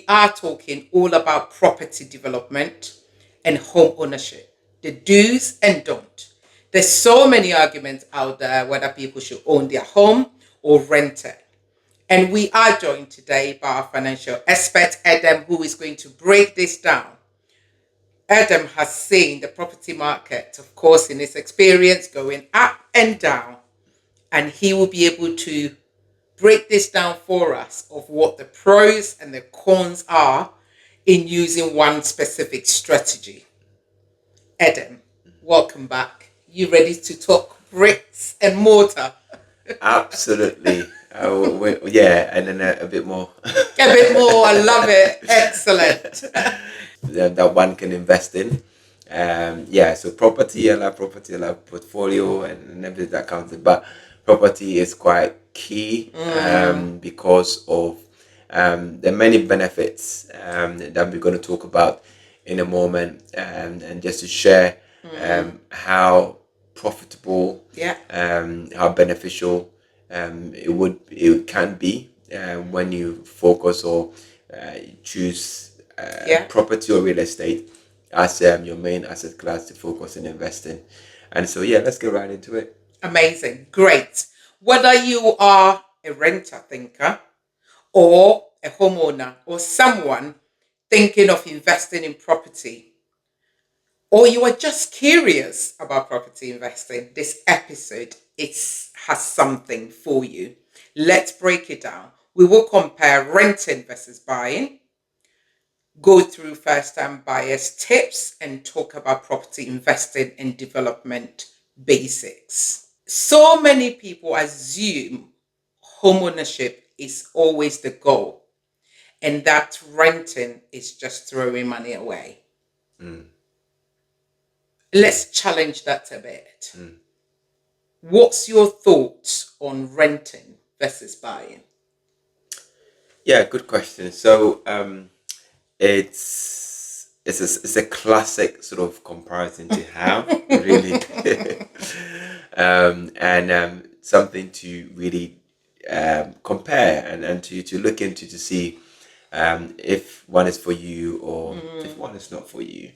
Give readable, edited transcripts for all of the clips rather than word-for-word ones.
we are talking all about property development and home ownership, the do's and don'ts. There's so many arguments out there whether people should own their home or rent it. And we are joined today by our financial expert, Edem, who is going to break this down. Edem has seen the property market, of course, in his experience going up and down, and he will be able to break this down for us of what the pros and the cons are in using one specific strategy. Edem, welcome back. You ready to talk bricks and mortar? Absolutely. Yeah, and then a bit more. A bit more. I love it. Excellent. That one can invest in. Yeah, so property, I love portfolio and everything that counts. But property is quite key because of the many benefits that we're going to talk about in a moment, and just to share how profitable, how beneficial it can be when you focus or choose property or real estate as your main asset class to focus in investing. And so let's get right into it. Amazing. Great. Whether you are a renter thinker or a homeowner or someone thinking of investing in property, or you are just curious about property investing, this episode has something for you. Let's break it down. We will compare renting versus buying, go through first-time buyers tips, and talk about property investing and development basics. So many people assume homeownership is always the goal and that renting is just throwing money away. Let's challenge that a bit. What's your thoughts on renting versus buying? Yeah, good question. So it's a classic sort of comparison to have, really, and something to really compare and to look into to see if one is for you or if one is not for you.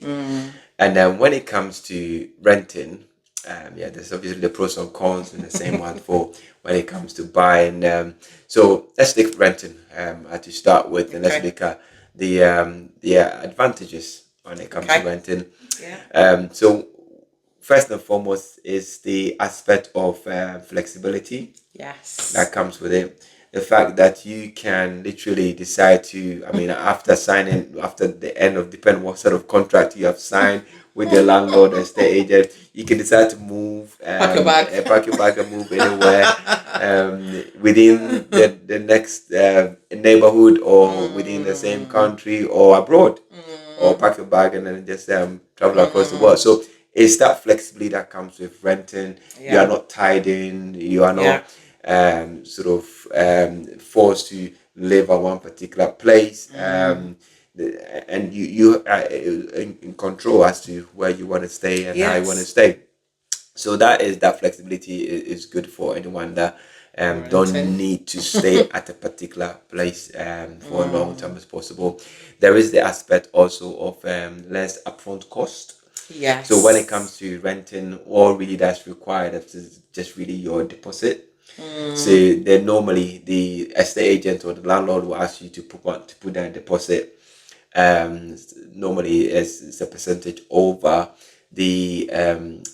And then when it comes to renting, there's obviously the pros and cons and the same one for when it comes to buying. So let's take renting to start with, and let's look at the advantages when it comes to renting. So first and foremost is the aspect of flexibility. Yes, that comes with it. The fact that you can literally decide to, after the end of, depending what sort of contract you have signed with your landlord or estate agent, you can decide to move, pack your bag and move anywhere within the next neighborhood or within the same country or abroad, or pack your bag and then just travel across the world. So it's that flexibility that comes with renting. You are not tied in. You are not forced to live at one particular place, and you are in control as to where you want to stay and how you want to stay. So that flexibility is good for anyone that don't need to stay at a particular place for a long time as possible. There is the aspect also of less upfront cost. Yes. So when it comes to renting, all really that's required is just really your deposit. So then normally the estate agent or the landlord will ask you to put down a deposit. Normally it's a percentage over the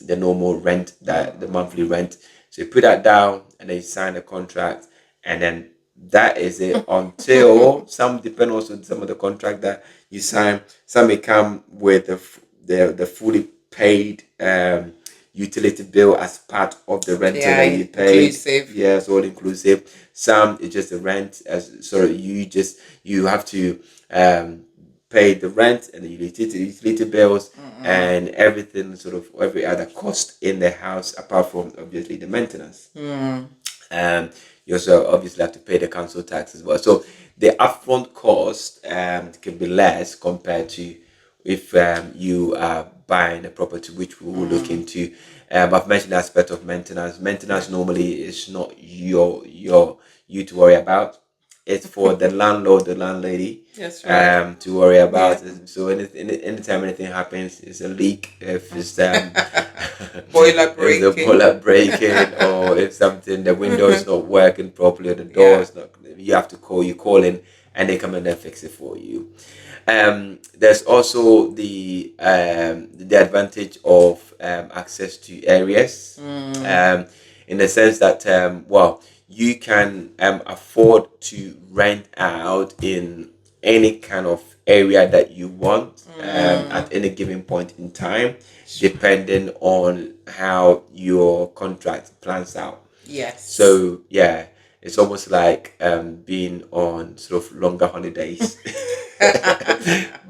normal rent, that the monthly rent. So you put that down and then you sign a contract, and then that is it until some depend also on some of the contract that you sign. Some may come with the fully paid utility bill as part of the rental that you paid. Inclusive. Yes, all inclusive. Some it's just the rent, as you have to pay the rent and the utility bills and everything, sort of every other cost in the house apart from obviously the maintenance. You also obviously have to pay the council tax as well. So the upfront cost can be less compared to if you are buying a property, which we will look into. I've mentioned the aspect of maintenance. Maintenance normally is not you to worry about. it's for the landlord, the landlady, That's right. to worry about. Yeah. So anytime anything happens, it's a leak, if it's Boiler if the breaking. boiler breaking, or if something, the window is not working properly, or the door Yeah. is not, you have to call in, and they come and then fix it for you. There's also the advantage of access to areas, in the sense that you can afford to rent out in any kind of area that you want at any given point in time, depending on how your contract plans out. Yes. So yeah, it's almost like being on sort of longer holidays,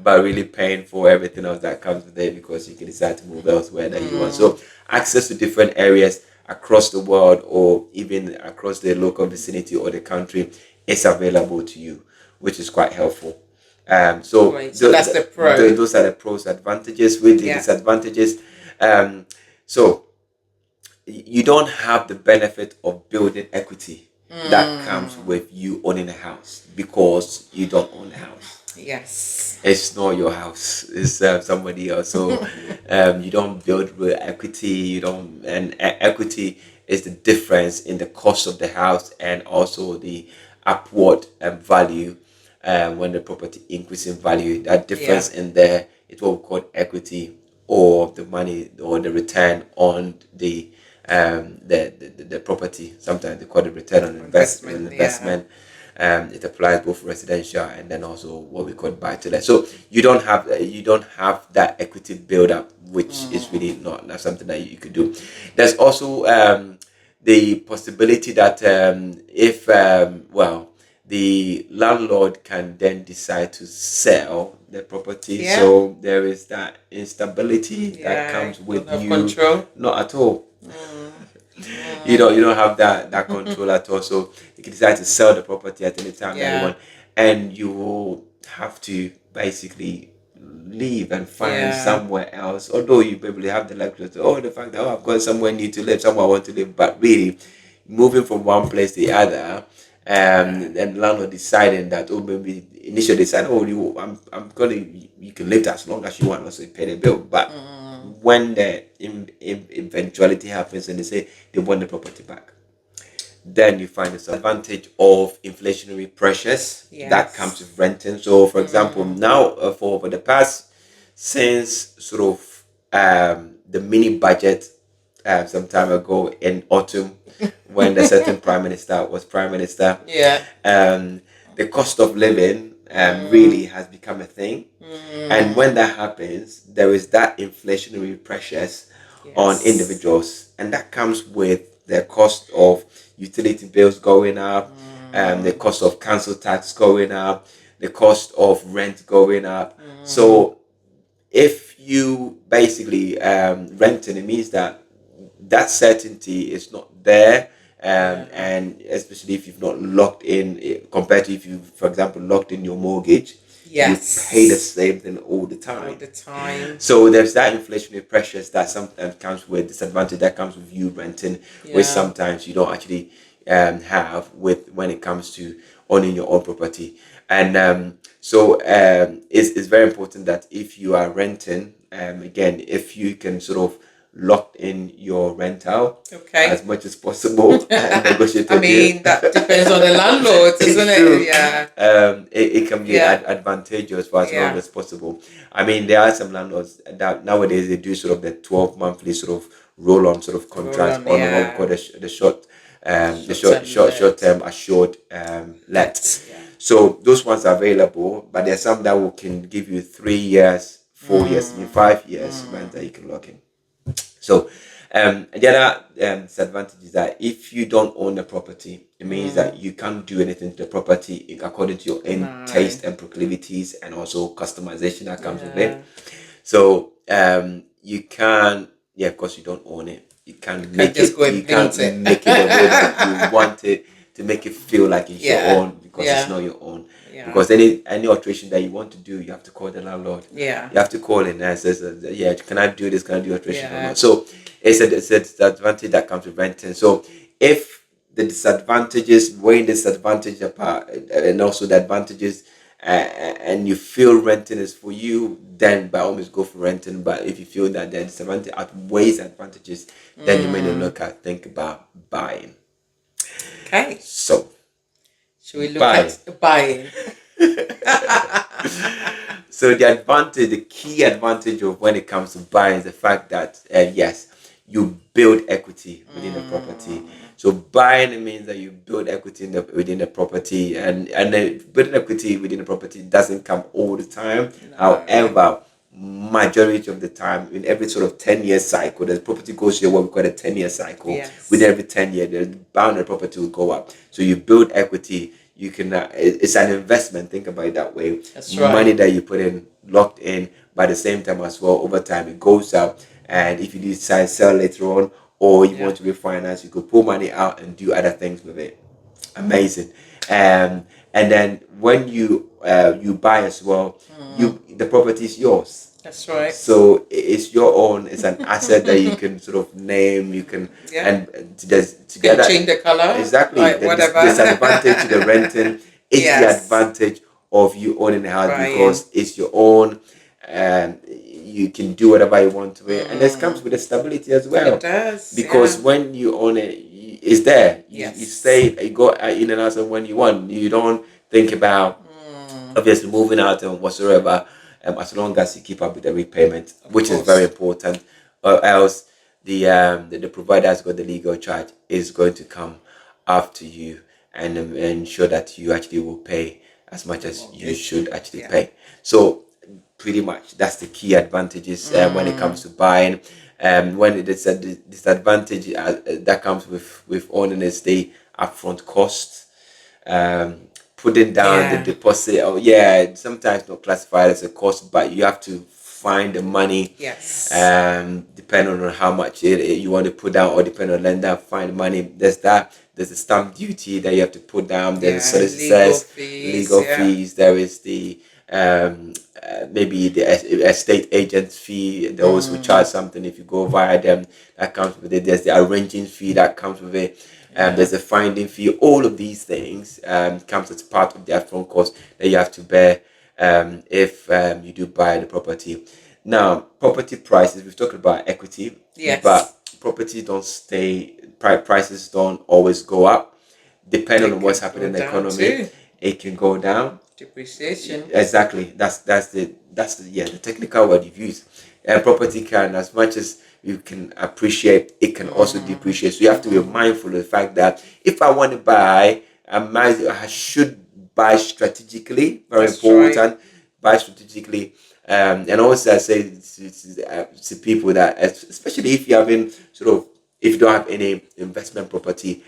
but really paying for everything else that comes with it, because you can decide to move elsewhere that you want. So access to different areas across the world, or even across the local vicinity or the country, is available to you, which is quite helpful. Great. So that's the pro. Those are the pros, advantages. With the disadvantages, so you don't have the benefit of building equity that comes with you owning a house, because you don't own a house. Yes. It's not your house, it's somebody else. So you don't build with equity. You don't, and equity is the difference in the cost of the house, and also the upward value, when the property increases in value. That difference in there is what we call equity, or the money, or the return on the property. Sometimes they call it return on investment. It applies both residential and then also what we call buy to let. So you don't have that equity build up, which is really not something that you could do. There's also the possibility that if the landlord can then decide to sell the property. So there is that instability that comes with you. Control. Not at all. You don't have that control at all. So you can decide to sell the property at any time that you want, and you will have to basically leave and find somewhere else. Although you probably have the luxury to, the fact that I've got somewhere new to live, somewhere I want to live, but really moving from one place to the other, and the landlord deciding that, maybe initially decide, I'm gonna, you can live there as long as you want, also pay the bill, but when the eventuality happens and they say they want the property back, then you find the advantage of inflationary pressures that comes with renting. So for example, now for the past, since sort of the mini budget some time ago in autumn, when the certain prime minister was prime minister, the cost of living really has become a thing. And when that happens, there is that inflationary pressures on individuals, and that comes with the cost of utility bills going up, the cost of council tax going up, the cost of rent going up. So if you basically renting, it means that certainty is not there. And especially if you've not locked in, compared to if you, for example, locked in your mortgage, you pay the same thing all the time. So there's that inflationary pressures that sometimes comes with disadvantage that comes with you renting, which sometimes you don't actually have with when it comes to owning your own property. And so it's very important that if you are renting, again, if you can sort of lock in your rental as much as possible and negotiate. I mean, that depends on the landlord, isn't it? Yeah. It can be advantageous for as long as possible. I mean, there are some landlords that nowadays they do sort of the 12 monthly sort of roll-on sort of contract on what we call the short term assured let. So those ones are available, but there are some that can give you 3 years, 4 years, even 5 years rent that you can lock in. So the other disadvantage is that if you don't own the property, it means that you can't do anything to the property according to your own taste and proclivities, and also customization that comes with it. So you can, of course, you don't own it. You can't make it. You can't make it the way that you want it, to make it feel like it's your own, because it's not your own. Because any alteration that you want to do, you have to call the landlord. You have to call in and says, can I do this? Can I do alteration or not? So it's a advantage that comes with renting. So if the disadvantages, weighing disadvantage apart, and also the advantages, and you feel renting is for you, then by all means go for renting. But if you feel that the disadvantage outweighs advantages, then you may not think about buying. Okay. So, should we look buying. at buying? So the key advantage of when it comes to buying is the fact that yes, you build equity within the property. So buying means that you build equity within the property, and building equity within the property doesn't come all the time. No. However, majority of the time, in every sort of 10-year cycle, the property goes through what we call a 10-year cycle. Yes. Within every 10 years, the bound the property will go up. So you build equity. You can it's an investment. Think about it that way. That's right. Money that you put in, locked in, but at the same time as well, over time it goes up. And if you decide to sell later on, or you want to refinance, you could pull money out and do other things with it. Amazing. And then when you buy as well, the property is yours. That's right. So it's your own. It's an asset that you can sort of name. You can and together change the color. Exactly. Like, whatever. Disadvantage to the renting is the advantage of you owning the house because it's your own, and you can do whatever you want to it. And this comes with the stability as well. It does. Because when you own it, it's there. You stay. You go in and out when you want. You don't think about obviously moving out and whatsoever. As long as you keep up with the repayment, which is very important, or else the provider has got the legal charge is going to come after you and ensure that you actually will pay as much as you should actually pay. So pretty much that's the key advantages when it comes to buying. When it is a disadvantage that comes with owning is the upfront cost. Putting down the deposit, sometimes not classified as a cost, but you have to find the money. Yes. Depending on how much you want to put down, or depending on lender, find the money. There's the stamp duty that you have to put down. There's solicitors, legal fees. There is the maybe the estate agent fee. Those who charge something if you go via them, that comes with it. There's the arranging fee that comes with it. There's a finding fee. All of these things comes as part of the upfront cost that you have to bear if you do buy the property. Now, property prices, we've talked about equity, but properties don't stay, prices don't always go up. Depending on what's happening in the economy, it can go down. Depreciation. Exactly. That's the technical word you've used. Property can, as much as you can appreciate, it can also depreciate. So you have to be mindful of the fact that if I want to buy, I should buy strategically. Very important. Buy strategically. And also I say to people that, especially if you haven't if you don't have any investment property,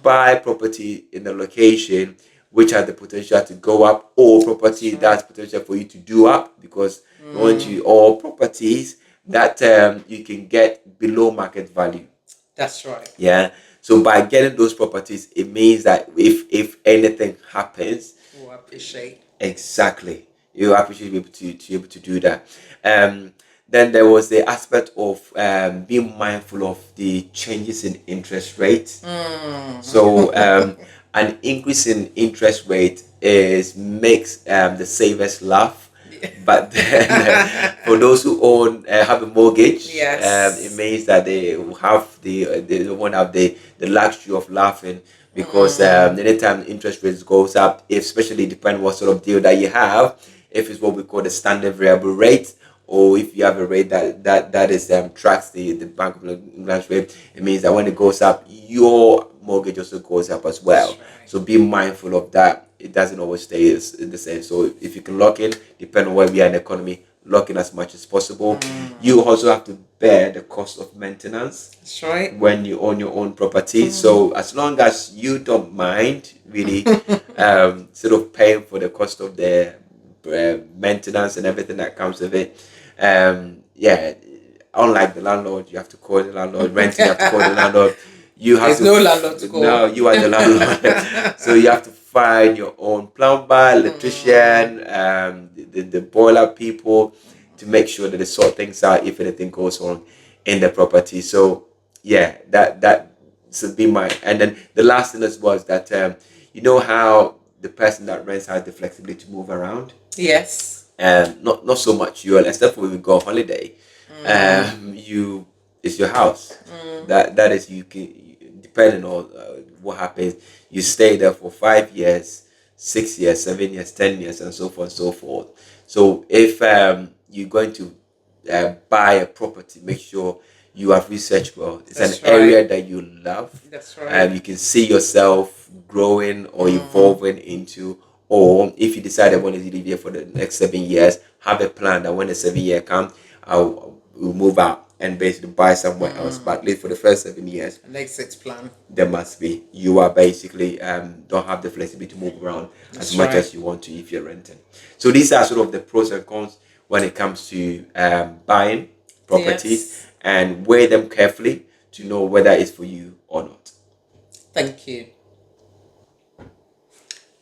buy property in the location which has the potential to go up, or property that's potential for you to do up, because you want or properties that you can get below market value. That's right. Yeah. So by getting those properties, it means that if anything happens, you appreciate. Exactly. You appreciate to be able to do that. Then there was the aspect of being mindful of the changes in interest rates. So an increase in interest rate makes the savers laugh. But then, for those who have a mortgage, it means that they won't have the luxury of laughing, because anytime interest rates goes up, especially depending what sort of deal that you have, if it's what we call the standard variable rate, or if you have a rate that is tracks the Bank of England's rate, it means that when it goes up, your mortgage also goes up as well. Right. So be mindful of that. It doesn't always stay the same. So if you can lock in, depending on where we are in the economy, lock in as much as possible. You also have to bear the cost of maintenance. That's right. When you own your own property. So as long as you don't mind really sort of paying for the cost of the maintenance and everything that comes with it, unlike the landlord, you have to call the landlord. Renting, you have to call the landlord. There's no landlord to call. No, you are the landlord. So you have to find your own plumber, electrician, the boiler people, to make sure that they sort things out if anything goes wrong in the property. So that So be my, and then the last thing as well is that you know how the person that rents has the flexibility to move around. Yes. Not so much you, except for when we go on holiday. You, it's your house. That is, you can, depending on what happens, you stay there for 5 years, 6 years, 7 years, 10 years, and so forth and so forth. So if you're going to buy a property, make sure you have researched well. It's That's an area right. that you love, That's and right. you can see yourself growing or evolving into. Or if you decide I want to live here for the next 7 years, have a plan that when the 7 year comes, will move out and basically buy somewhere else. But at least for the first 7 years, An exit plan. there must be. You are basically don't have the flexibility to move around as much as you want to if you're renting. So these are sort of the pros and cons when it comes to buying properties, Yes. and weigh them carefully to know whether it's for you or not. Thank you.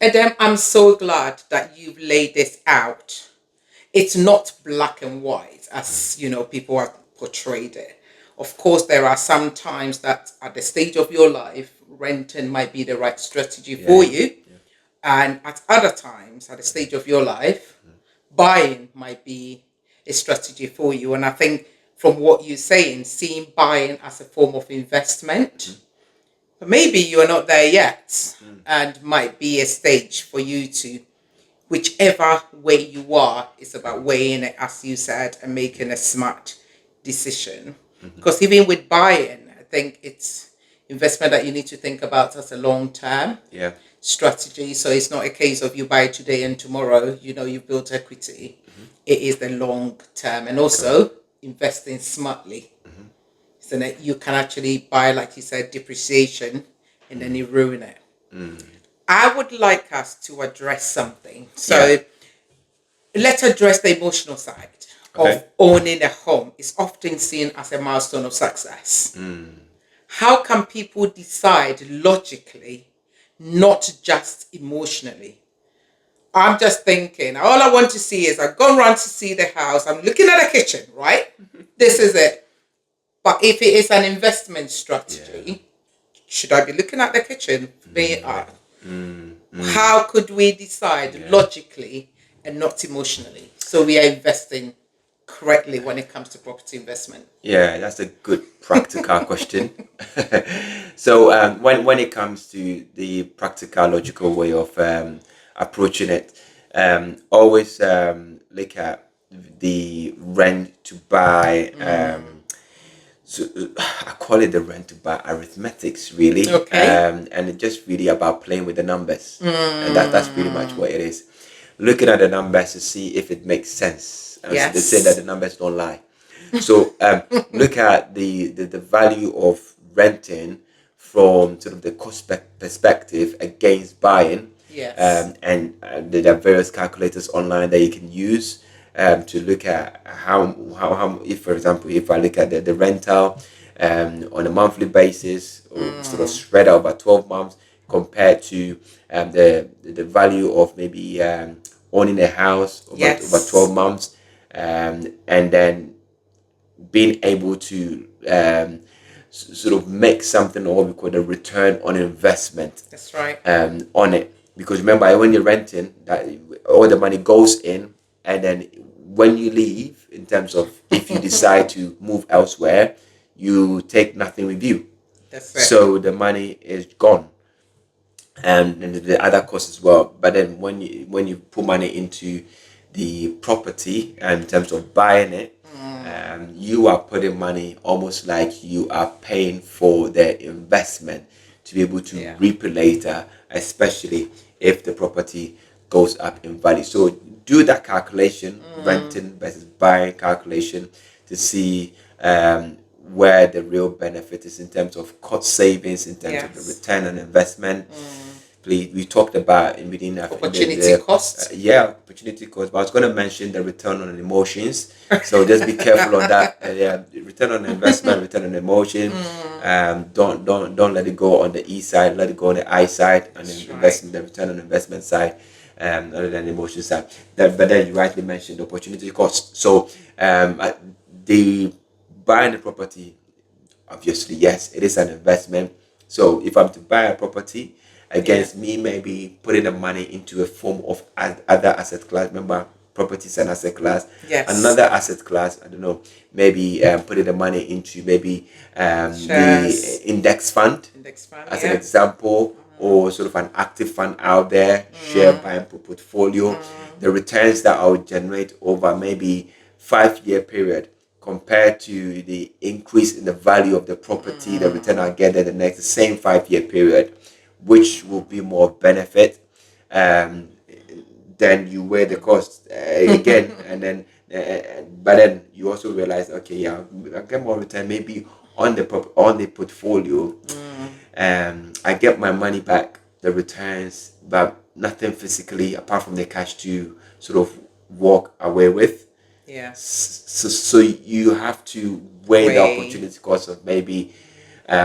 Edem, I'm so glad that you've laid this out. It's not black and white as people have portrayed it. Of course, there are some times that at the stage of your life, renting might be the right strategy for you. And at other times, at the stage of your life, buying might be a strategy for you. And I think from what you're saying, seeing buying as a form of investment, but maybe you are not there yet, and might be a stage for you to, whichever way you are, it's about weighing it, as you said, and making a smart decision. Because even with buying, I think it's investment that you need to think about as a long-term strategy. So it's not a case of you buy today and tomorrow, you build equity. It is the long term, and also investing smartly. So that you can actually buy, like you said, depreciation, and then you ruin it. I would like us to address something. So let's address the emotional side of owning a home. It's often seen as a milestone of success. How can people decide logically, not just emotionally? I'm just thinking, all I want to see is I've gone around to see the house. I'm looking at the kitchen, right? This is it. But if it is an investment strategy, should I be looking at the kitchen? How could we decide logically and not emotionally, so we are investing correctly when it comes to property investment? Yeah, that's a good practical question. So when it comes to the practical, logical way of approaching it, always look at the rent to buy. So I call it the rent to buy arithmetics, really. And it's just really about playing with the numbers, and that's pretty much what it is. Looking at the numbers to see if it makes sense. And so they say that the numbers don't lie. So look at the value of renting from sort of the cost perspective against buying. And there are various calculators online that you can use to look at how if, for example, if I look at the rental on a monthly basis, or sort of spread out over 12 months compared to the value of maybe owning a house over 12 months, and then being able to sort of make something, or what we call the return on investment. That's right. On it, because remember, when you're renting, that all the money goes in, and then when you leave, in terms of if you decide to move elsewhere, you take nothing with you. That's it. So the money is gone, and the other costs as well. But then when you put money into the property, and in terms of buying it, you are putting money almost like you are paying for the investment to be able to reap it later, especially if the property goes up in value. So do that calculation, renting versus buying calculation, to see where the real benefit is in terms of cost savings, in terms of the return on investment. We talked about within opportunity cost. Opportunity cost. But I was going to mention the return on emotions. So just be careful on that. Return on investment, return on emotion. Don't let it go on the E side. Let it go on the I side, and then invest in the return on investment side, other than the emotion side. But then you rightly mentioned the opportunity cost. So the buying the property, obviously, yes, it is an investment. So if I'm to buy a property against me, maybe putting the money into a form of other asset class. Remember, property is an asset class. Yes. Another asset class, I don't know, maybe putting the money into maybe the index fund as an example, or sort of an active fund out there, share buying portfolio. The returns that I would generate over maybe 5-year period compared to the increase in the value of the property, the return I get in the next same 5-year period, which will be more benefit. Then you weigh the cost again, and then but then you also realize, okay, yeah, I get more return maybe on the portfolio. I get my money back, the returns, but nothing physically apart from the cash to sort of walk away with. Yeah. So you have to weigh the opportunity cost of maybe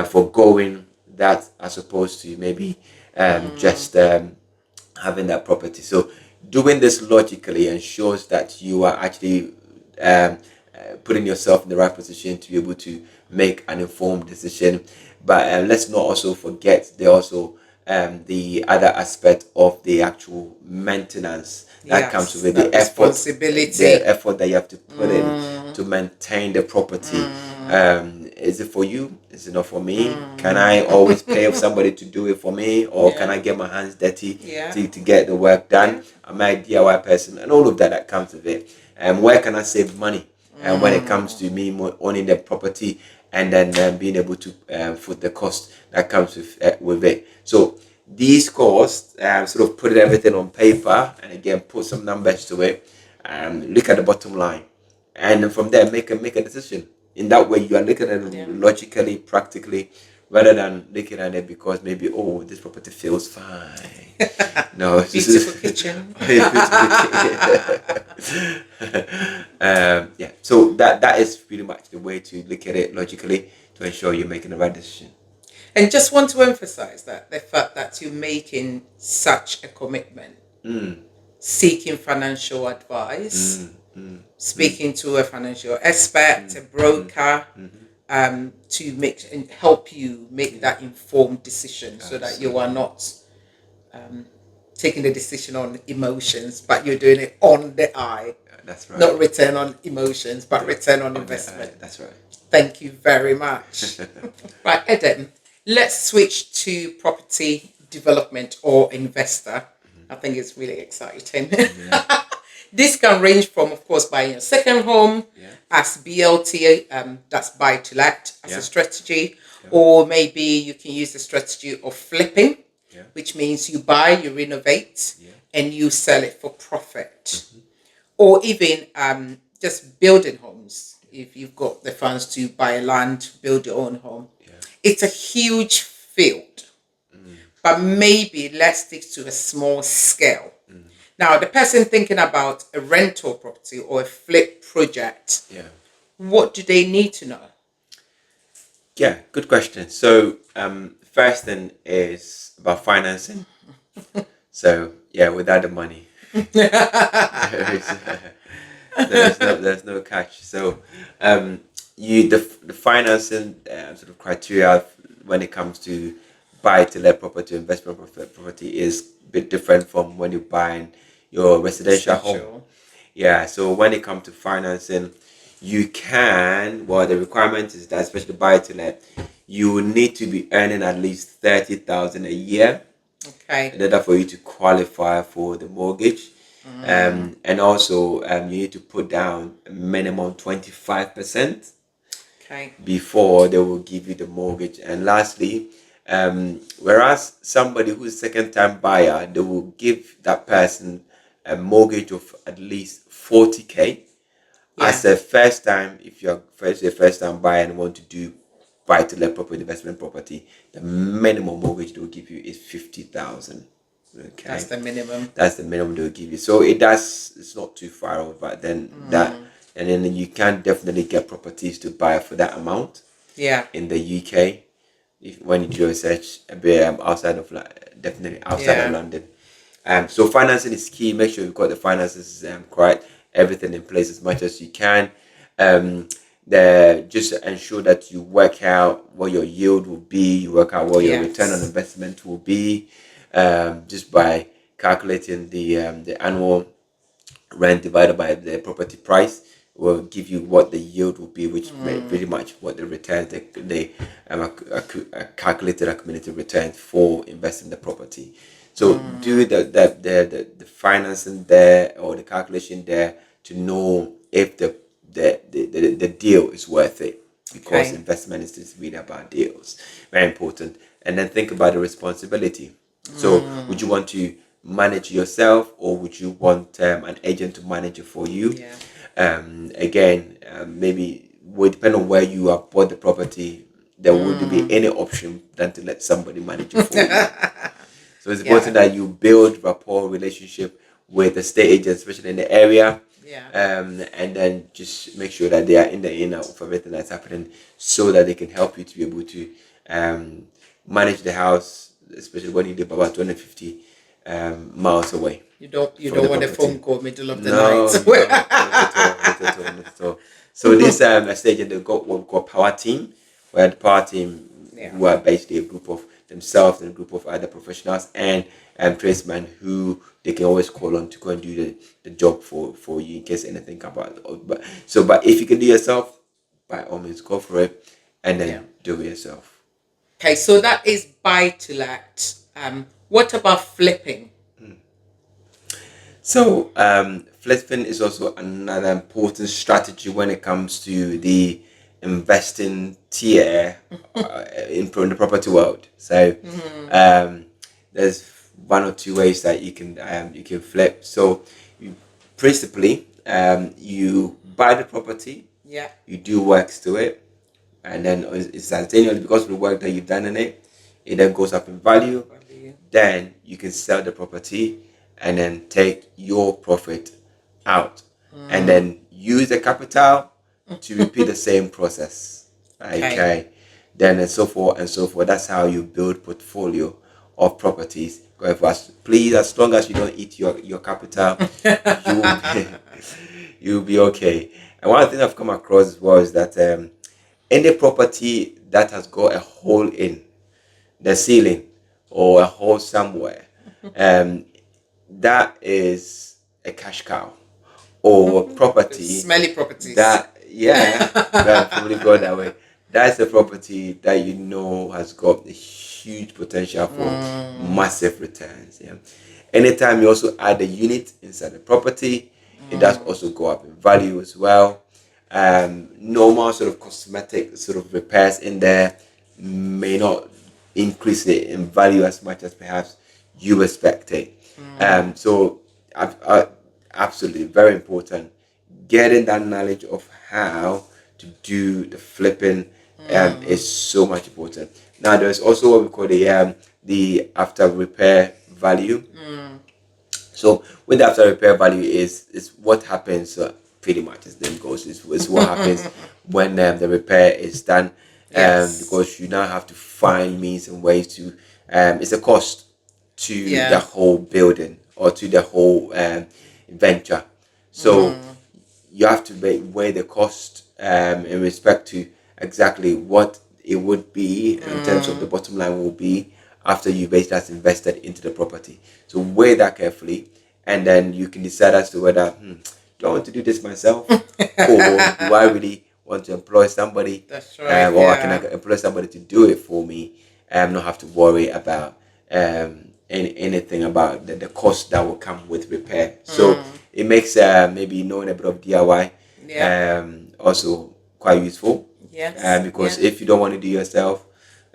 foregoing that as opposed to maybe just having that property. So doing this logically ensures that you are actually putting yourself in the right position to be able to make an informed decision. But let's not also forget there also the other aspect of the actual maintenance that comes with the effort that you have to put in to maintain the property. Is it for you? Is it not for me? Can I always pay somebody to do it for me, or can I get my hands dirty to get the work done? Am I a DIY person? And all of that comes with it. And where can I save money? And when it comes to me owning the property and then being able to foot the cost that comes with it. So these costs, sort of put everything on paper and again put some numbers to it. Look at the bottom line, and then from there make a decision. In that way, you are looking at it logically, practically, rather than looking at it because maybe, oh, this property feels fine. No, beautiful kitchen. Yeah. So that is pretty much the way to look at it logically to ensure you're making the right decision. And just want to emphasize that the fact that you're making such a commitment, seeking financial advice, speaking to a financial expert, a broker, to make and help you make that informed decision, so that you are not taking the decision on emotions, but you're doing it on the eye. That's right. Not return on emotions, but return on investment. That's right. Thank you very much. Right, Edem, let's switch to property development or investor. I think it's really exciting. This can range from, of course, buying a second home as BLT, that's buy to let as a strategy, or maybe you can use the strategy of flipping, which means you buy, you renovate, and you sell it for profit. Or even just building homes. If you've got the funds to buy land, build your own home. It's a huge field, but maybe let's stick to a small scale. Now, the person thinking about a rental property or a flip project, what do they need to know? Yeah, good question. So first thing is about financing. So without the money, there's no catch. So the financing sort of criteria when it comes to buy to let property, investment property is a bit different from when you're buying your residential home. Yeah, so when it comes to financing, you can, the requirement is that, especially buy to let, you need to be earning at least 30,000 a year. Okay. In order for you to qualify for the mortgage. And also you need to put down a minimum 25%. Okay. Before they will give you the mortgage. And lastly, whereas somebody who's second time buyer, they will give that person a mortgage of at least 40K. As a first time, if you're a first time buyer and want to do buy to let property, investment property, the minimum mortgage they will give you is 50,000. Okay, that's the minimum. That's the minimum they will give you. So it's not too far off. But then and then you can definitely get properties to buy for that amount. Yeah. In the UK, when you do research a bit outside of definitely outside of London. So financing is key. Make sure you've got the finances correct, everything in place as much as you can. just ensure that you work out what your yield will be, you work out what your return on Yes. investment will be, just by calculating the annual rent divided by the property price will give you what the yield will be, which pretty much what the returns they calculated accumulated returns for investing in the property. So do the financing there or the calculation there to know if the deal is worth it, because Okay. investment is just really about deals. Very important. And then think about the responsibility. So would you want to manage yourself, or would you want an agent to manage it for you? Yeah. Again, maybe will depend on where you have bought the property. There wouldn't be any option than to let somebody manage it for you. So it's important Yeah. that you build rapport, relationship with the estate agents, especially in the area. Yeah. And then just make sure that they are in the inner of everything that's happening, so that they can help you to be able to manage the house, especially when you live about 250 miles away. You don't From the want a property. phone call middle of the No, night. you don't. Not at all. Not at all. Not at all. So this estate agent, they've got what we call power team, where the power team, Yeah. who are basically a group of themselves and a group of other professionals and tradesmen who they can always call on to go and do the job for you in case anything comes about. But if you can do it yourself, by all means go for it, and then Yeah. do it yourself. Okay, so that is buy to let. What about flipping? So, flipping is also another important strategy when it comes to the investing tier in the property world. So, there's one or two ways that you can flip. So, principally, you buy the property, Yeah. you do works to it, and then it's instantaneously, because of the work that you've done in it, it then goes up in value. Then you can sell the property and then take your profit out, and then use the capital to repeat the same process. Okay. Then and so forth and so forth. That's how you build portfolio of properties. Please, as long as you don't eat your capital, you will be, you'll be okay. And one thing I've come across as well is that any property that has got a hole in the ceiling or a hole somewhere, um, that is a cash cow or property Smelly properties. that, yeah, that probably go that way. That's a property that you know has got a huge potential for massive returns. Yeah. Anytime you also add a unit inside the property, it does also go up in value as well. Normal sort of cosmetic sort of repairs in there may not increase it in value as much as perhaps you expected. So absolutely very important. Getting that knowledge of how to do the flipping is so much important. Now there's also what we call the after repair value. So with the after repair value is what happens pretty much as the name goes. Is what happens when the repair is done. Yes. Because you now have to find means and ways to. It's a cost to the Yeah. whole building or to the whole venture. So you have to weigh the cost in respect to exactly what it would be in terms of the bottom line will be after you basically has invested into the property. So weigh that carefully, and then you can decide as to whether do I want to do this myself, or do I really want to employ somebody, That's right. or can I employ somebody to do it for me, and not have to worry about anything about the cost that will come with repair. So it makes maybe knowing a bit of DIY also quite useful. Yes. Because if you don't want to do yourself,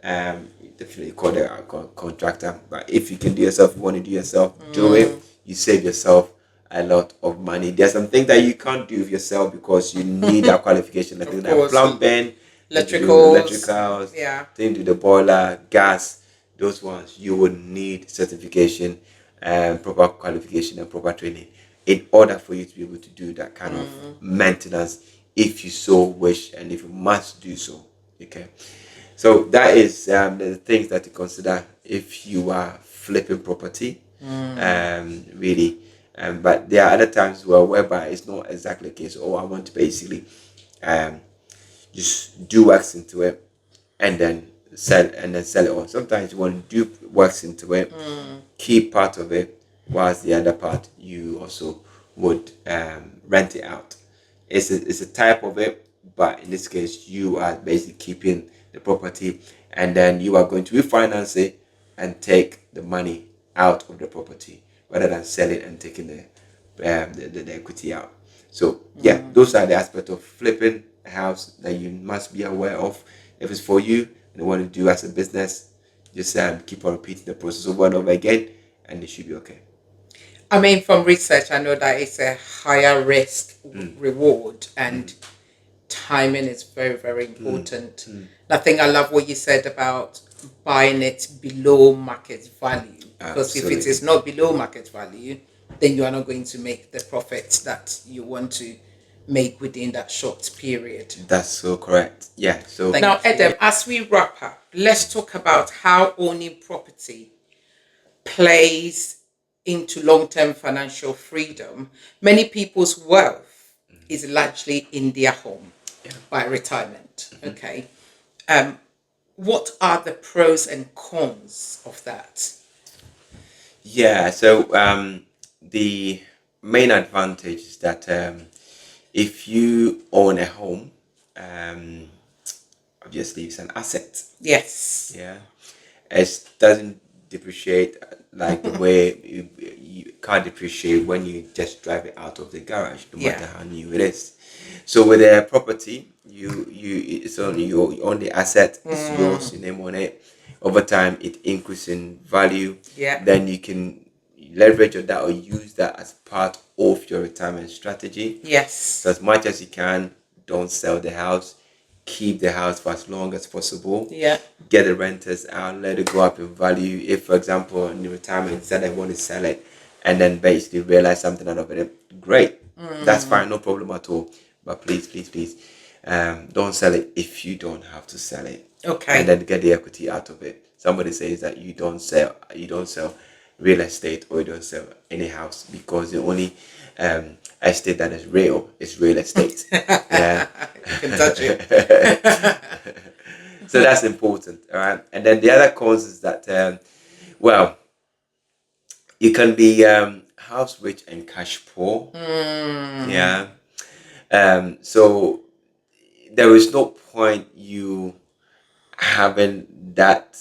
you definitely call the contractor. But if you can do yourself, you want to do yourself, do it. You save yourself a lot of money. There's some things that you can't do with yourself because you need that qualification, like Of that course. plumbing, Electricals. Yeah. thing to the boiler, gas, those ones you would need certification and proper qualification and proper training in order for you to be able to do that kind of maintenance if you so wish and if you must do so. Okay. So that is the things that to consider if you are flipping property. Really. But there are other times whereby it's not exactly the case. Oh, I want to basically just do works into it and then sell it on. Sometimes you want to do works into it, keep part of it, whilst the other part you also would rent it out. It's a type of it, but in this case you are basically keeping the property and then you are going to refinance it and take the money out of the property rather than sell it and taking the equity out. So yeah, those are the aspects of flipping a house that you must be aware of. If it's for you and you want to do as a business, just keep on repeating the process over and over again, and it should be okay. I mean, from research, I know that it's a higher risk reward, and timing is very, very important. I think I love what you said about buying it below market value, because if it is not below market value, then you are not going to make the profits that you want to make within that short period. That's so correct. Yeah. So now, Edem, as we wrap up, let's talk about how owning property plays into long-term financial freedom. Many people's wealth is largely in their home by retirement. Okay. What are the pros and cons of that? Yeah, so the main advantage is that if you own a home, obviously it's an asset. Yes. Yeah, it doesn't depreciate like the way you can't depreciate when you just drive it out of the garage, no matter how new it is. So with a property, it's only you own the asset, it's yours, your name on it. Over time, it increases in value. Yeah. Then you can leverage on that or use that as part of your retirement strategy. Yes. So as much as you can, don't sell the house. Keep the house for as long as possible. Yeah. Get the renters out, let it go up in value. If, for example, in the retirement, said I want to sell it and then basically realize something out of it, great. That's fine, no problem at all. But please, don't sell it if you don't have to sell it. Okay. And then get the equity out of it. Somebody says that you don't sell real estate or you don't sell any house because the only estate that is real is real estate. Yeah. You can touch it. So that's important. All right. And then the other cause is that well, you can be house rich and cash poor. Yeah. So there is no point you having that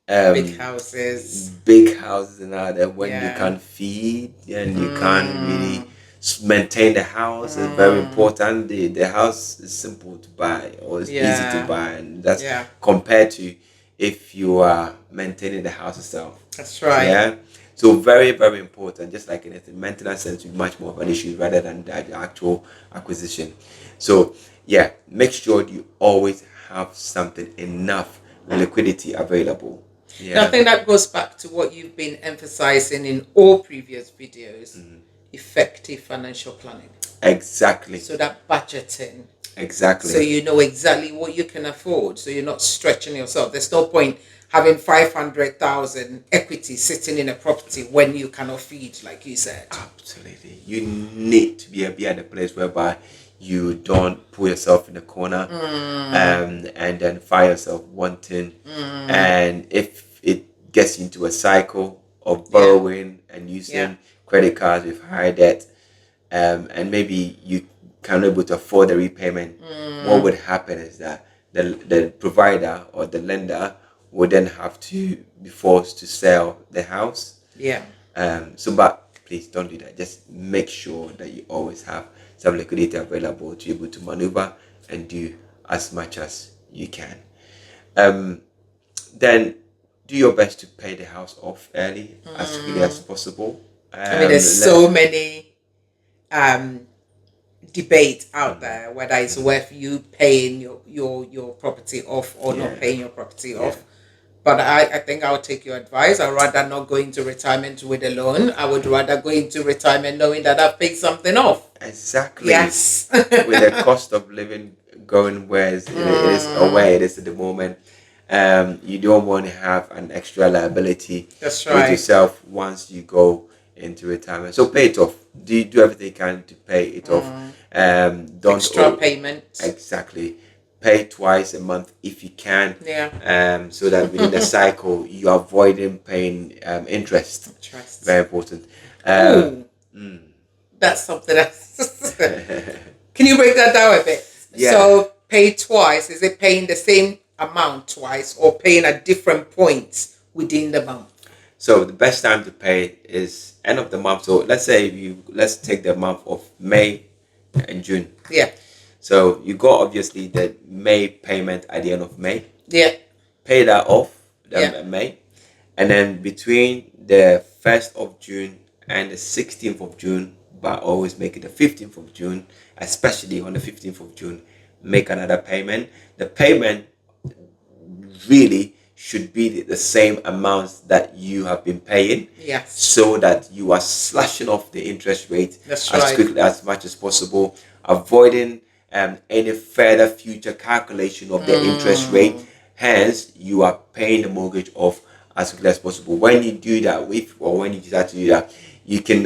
big houses and all that when you Yeah. can't feed and you can't really maintain the house. Is very important. The house is simple to buy or it's easy to buy, and that's compared to if you are maintaining the house itself. That's right. Yeah. So very, very important. Just like anything, maintenance tends to be much more of an issue rather than the actual acquisition. So yeah, make sure you always have something enough liquidity available. Yeah. I think that goes back to what you've been emphasizing in all previous videos: effective financial planning. Exactly. So that budgeting. Exactly. So you know exactly what you can afford. So you're not stretching yourself. There's no point having 500,000 equity sitting in a property when you cannot feed, like you said. Absolutely. You need to be at a place whereby you don't put yourself in a corner and then find yourself wanting. And if it gets into a cycle of borrowing and using credit cards with high debt, and maybe you can't able to afford the repayment, what would happen is that the provider or the lender would then have to be forced to sell the house. Yeah. But please don't do that. Just make sure that you always have some liquidity available to be able to maneuver and do as much as you can. Then do your best to pay the house off early as quickly as possible. I mean, there's so many debate out there whether it's worth you paying your property off or not paying your property off. But I think I'll take your advice. I'd rather not go into retirement with a loan. I would rather go into retirement knowing that I've paid something off. Exactly. Yes. With the cost of living going where it is at the moment, you don't want to have an extra liability with yourself once you go into retirement. So pay it off. Do everything you can to pay it off. Don't extra payments. Exactly. pay twice a month if you can. Yeah. So that within the cycle you're avoiding paying interest. Very important. Oh, that's something else. Can you break that down a bit? Yeah. So pay twice, is it paying the same amount twice or paying at different points within the month? So the best time to pay is end of the month. So let's take the month of May and June. Yeah. So you got obviously the May payment at the end of May. Yeah. Pay that off Yeah. May, and then between the 1st of June and the 16th of June, but always make it the 15th of June, especially on the 15th of June, make another payment. The payment really should be the same amounts that you have been paying. Yes. So that you are slashing off the interest rate That's as right. quickly as much as possible, avoiding any further future calculation of the interest rate. Hence, you are paying the mortgage off as quickly as possible. When you do that, when you decide to do that, you can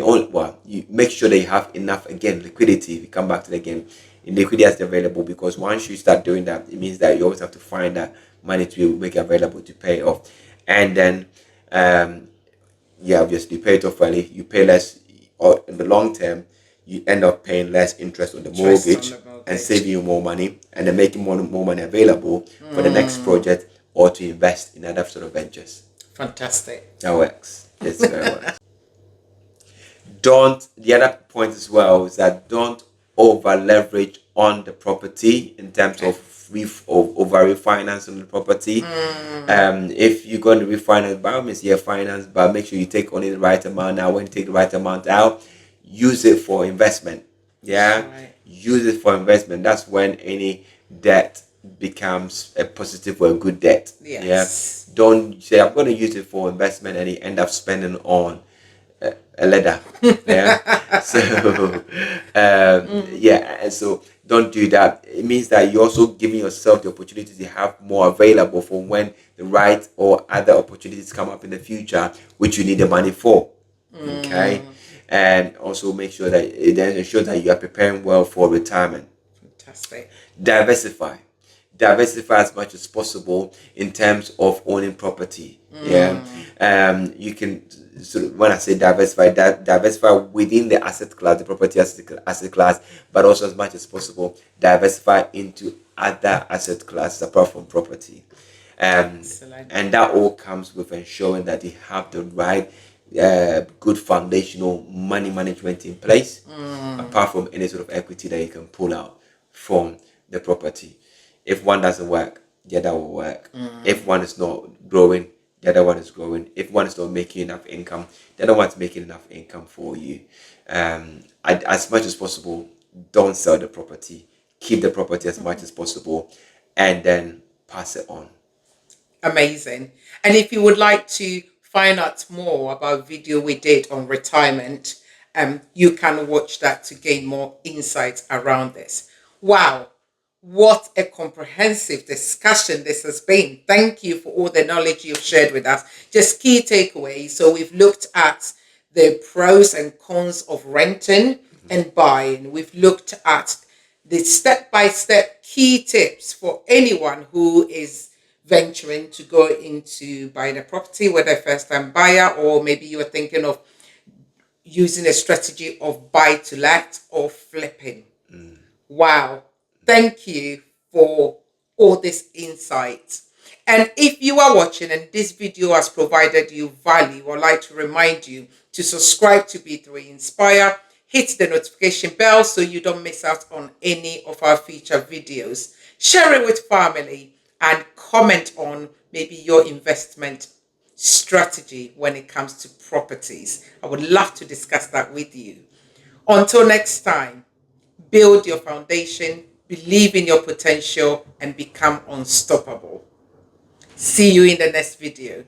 you make sure that you have enough liquidity. If you come back to the again, liquidity is available, because once you start doing that, it means that you always have to find that money to make available to pay off. And then obviously pay it off early, you pay less, or in the long term you end up paying less interest on the mortgage and saving you more money, and then making more money available for the next project or to invest in other sort of ventures. Fantastic. That works. Yes, very works. The other point as well is that don't over leverage on the property in terms of over refinancing the property. If you're going to refinance, by all means, finance, but make sure you take only the right amount. Now, when you take the right amount out, use it for investment. Right. Use it for investment. That's when any debt becomes a positive or a good debt. Yes. Don't say I'm going to use it for investment and you end up spending on a leather. And so don't do that. It means that you're also giving yourself the opportunity to have more available for when the right or other opportunities come up in the future, which you need the money for. Okay. And also make sure that it then ensures that you are preparing well for retirement. Fantastic. Diversify as much as possible in terms of owning property. You can, so when I say diversify within the asset class, the property asset class, but also as much as possible diversify into other asset classes apart from property. And that all comes with ensuring that you have the right good foundational money management in place, apart from any sort of equity that you can pull out from the property. If one doesn't work, the other will work. If one is not growing, the other one is growing. If one is not making enough income, the other one's making enough income for you. As much as possible, don't sell the property. Keep the property as much as possible, and then pass it on. Amazing. And if you would like to find out more about video we did on retirement, you can watch that to gain more insights around this. Wow. What a comprehensive discussion this has been. Thank you for all the knowledge you've shared with us. Just key takeaways. So we've looked at the pros and cons of renting and buying. We've looked at the step-by-step key tips for anyone who is venturing to go into buying a property, whether a first-time buyer or maybe you're thinking of using a strategy of buy-to-let or flipping. Wow. Thank you for all this insight. And if you are watching and this video has provided you value, I'd like to remind you to subscribe to B3 Inspire, hit the notification bell so you don't miss out on any of our future videos. Share it with family and comment on maybe your investment strategy when it comes to properties. I would love to discuss that with you. Until next time, build your foundation, believe in your potential, and become unstoppable. See you in the next video.